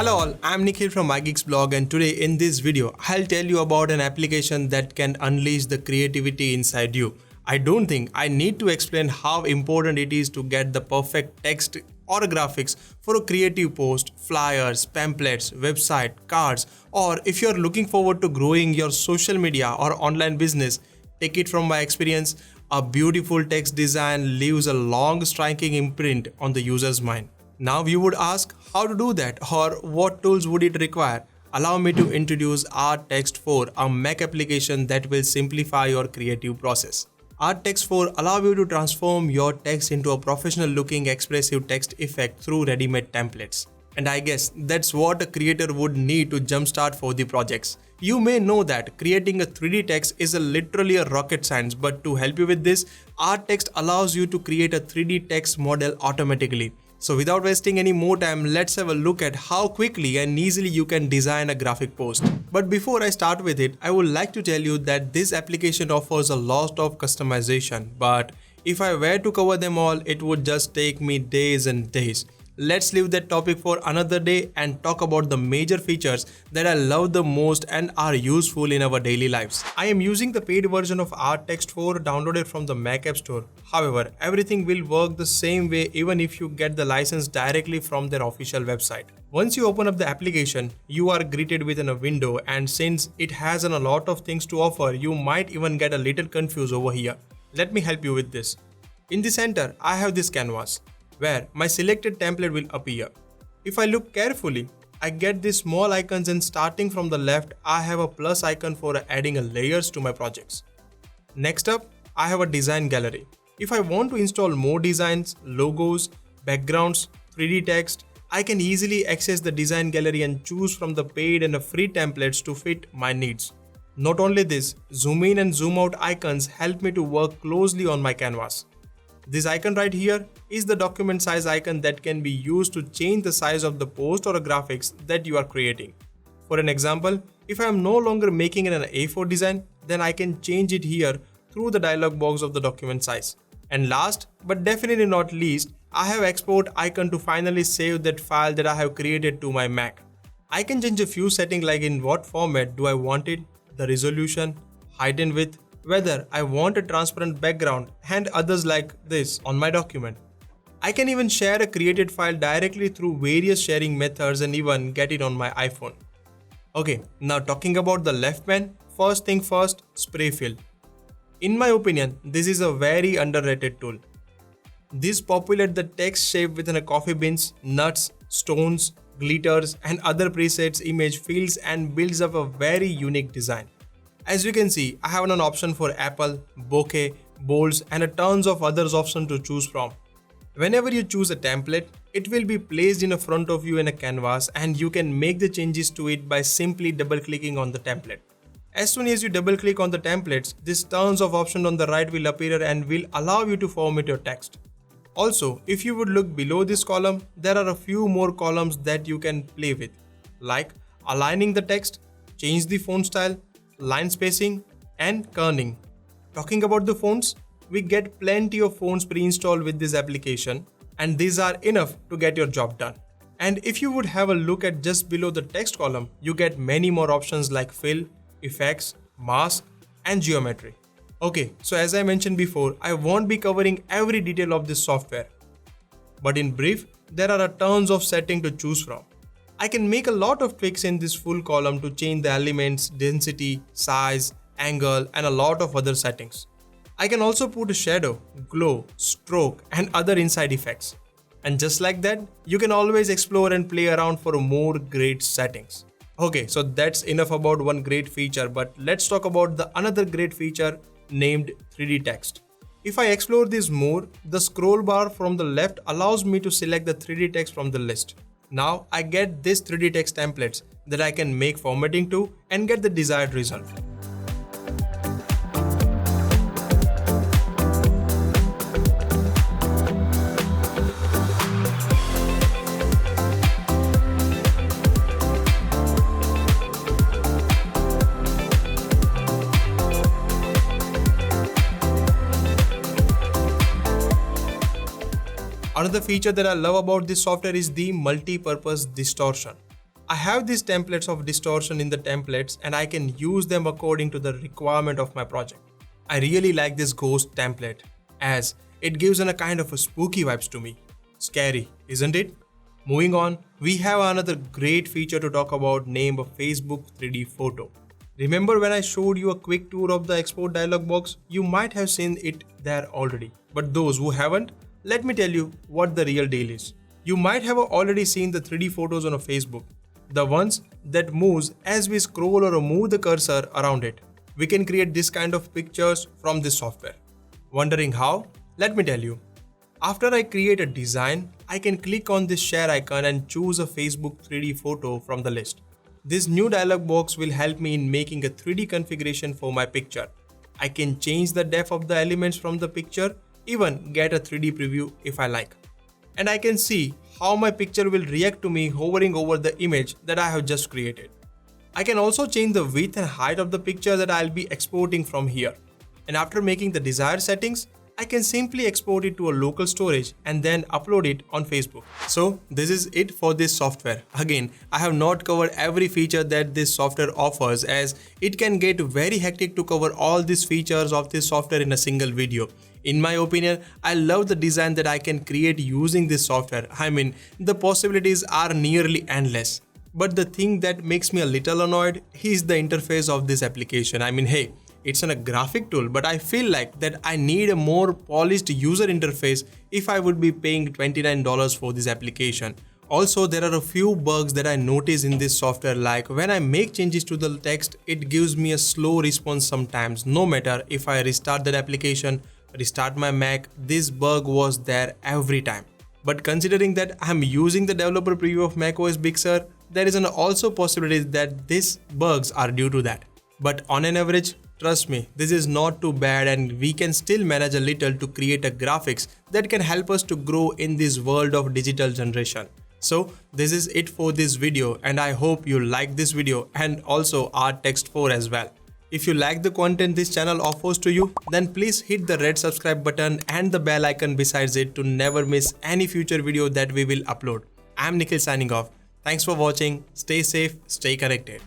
Hello all, I'm Nikhil from MyGeeks blog, and today in this video, I'll tell you about an application that can unleash the creativity inside you. I don't think I need to explain how important it is to get the perfect text or graphics for a creative post, flyers, pamphlets, website, cards, or if you're looking forward to growing your social media or online business. Take it from my experience, a beautiful text design leaves a long striking imprint on the user's mind. Now you would ask how to do that or what tools would it require. Allow me to introduce Art 4, a Mac application that will simplify your creative process. Art 4 allows you to transform your text into a professional looking expressive text effect through ready-made templates. And I guess that's what a creator would need to jumpstart for the projects. You may know that creating a 3D text is literally a rocket science, but to help you with this, Art allows you to create a 3D text model automatically. So without wasting any more time, let's have a look at how quickly and easily you can design a graphic post. But before I start with it, I would like to tell you that this application offers a lot of customization, but if I were to cover them all, it would just take me days and days. Let's leave that topic for another day and talk about the major features that I love the most and are useful in our daily lives. I am using the paid version of Art 4 downloaded from the Mac App Store. However, everything will work the same way even if you get the license directly from their official website. Once you open up the application, you are greeted with a window, and since it has a lot of things to offer, you might even get a little confused over here. Let me help you with this. In the center, I have this canvas where my selected template will appear. If I look carefully, I get these small icons, and starting from the left, I have a plus icon for adding layers to my projects. Next up, I have a design gallery. If I want to install more designs, logos, backgrounds, 3D text, I can easily access the design gallery and choose from the paid and free templates to fit my needs. Not only this, zoom in and zoom out icons help me to work closely on my canvas. This icon right here is the document size icon that can be used to change the size of the post or graphics that you are creating. For an example, if I am no longer making an A4 design, then I can change it here through the dialog box of the document size. And last but definitely not least, I have export icon to finally save that file that I have created to my Mac. I can change a few settings like in what format do I want it, the resolution, height and width, whether I want a transparent background, and others like this on my document. I can even share a created file directly through various sharing methods and even get it on my iPhone. Okay, now talking about the left pane, first thing first, spray fill. In my opinion, this is a very underrated tool. This populates the text shape within a coffee beans, nuts, stones, glitters and other presets image fields and builds up a very unique design. As you can see, I have an option for apple, bokeh, bolds and tons of others options to choose from. Whenever you choose a template, it will be placed in front of you in a canvas and you can make the changes to it by simply double clicking on the template. As soon as you double click on the templates, these tons of options on the right will appear and will allow you to format your text. Also, if you would look below this column, there are a few more columns that you can play with, like aligning the text, change the font style, line spacing and kerning. Talking about the fonts, we get plenty of fonts pre-installed with this application and these are enough to get your job done. And if you would have a look at just below the text column, you get many more options like fill, effects, mask and geometry. Okay, so as I mentioned before, I won't be covering every detail of this software. But in brief, there are tons of settings to choose from. I can make a lot of tweaks in this full column to change the elements, density, size, angle and a lot of other settings. I can also put a shadow, glow, stroke and other inside effects. And just like that, you can always explore and play around for more great settings. Okay, so that's enough about one great feature, but let's talk about the another great feature named 3D text. If I explore this more, the scroll bar from the left allows me to select the 3D text from the list. Now I get this 3D text templates that I can make formatting to and get the desired result. Another feature that I love about this software is the multi-purpose distortion. I have these templates of distortion in the templates and I can use them according to the requirement of my project. I really like this ghost template as it gives a kind of a spooky vibes to me. Scary, isn't it? Moving on, we have another great feature to talk about named Facebook 3D photo. Remember when I showed you a quick tour of the export dialog box? You might have seen it there already. But those who haven't, let me tell you what the real deal is. You might have already seen the 3D photos on a Facebook. The ones that moves as we scroll or move the cursor around it. We can create this kind of pictures from this software. Wondering how? Let me tell you. After I create a design, I can click on this share icon and choose a Facebook 3D photo from the list. This new dialog box will help me in making a 3D configuration for my picture. I can change the depth of the elements from the picture, even get a 3D preview if I like. And I can see how my picture will react to me hovering over the image that I have just created. I can also change the width and height of the picture that I'll be exporting from here. And after making the desired settings, I can simply export it to a local storage and then upload it on Facebook. So this is it for this software. Again, I have not covered every feature that this software offers as it can get very hectic to cover all these features of this software in a single video. In my opinion, I love the design that I can create using this software. I mean, the possibilities are nearly endless. But the thing that makes me a little annoyed is the interface of this application. I mean, hey, it's a graphic tool, but I feel like that I need a more polished user interface if I would be paying $29 for this application. Also, there are a few bugs that I notice in this software, like when I make changes to the text, it gives me a slow response sometimes. No matter if I restart that application, restart my Mac, this bug was there every time. But considering that I'm using the developer preview of macOS Big Sur, there is an also possibility that these bugs are due to that. But on an average, trust me, this is not too bad and we can still manage a little to create a graphics that can help us to grow in this world of digital generation. So this is it for this video and I hope you like this video and also our text 4 as well. If you like the content this channel offers to you, then please hit the red subscribe button and the bell icon besides it to never miss any future video that we will upload. I'm Nikhil signing off. Thanks for watching. Stay safe, stay connected.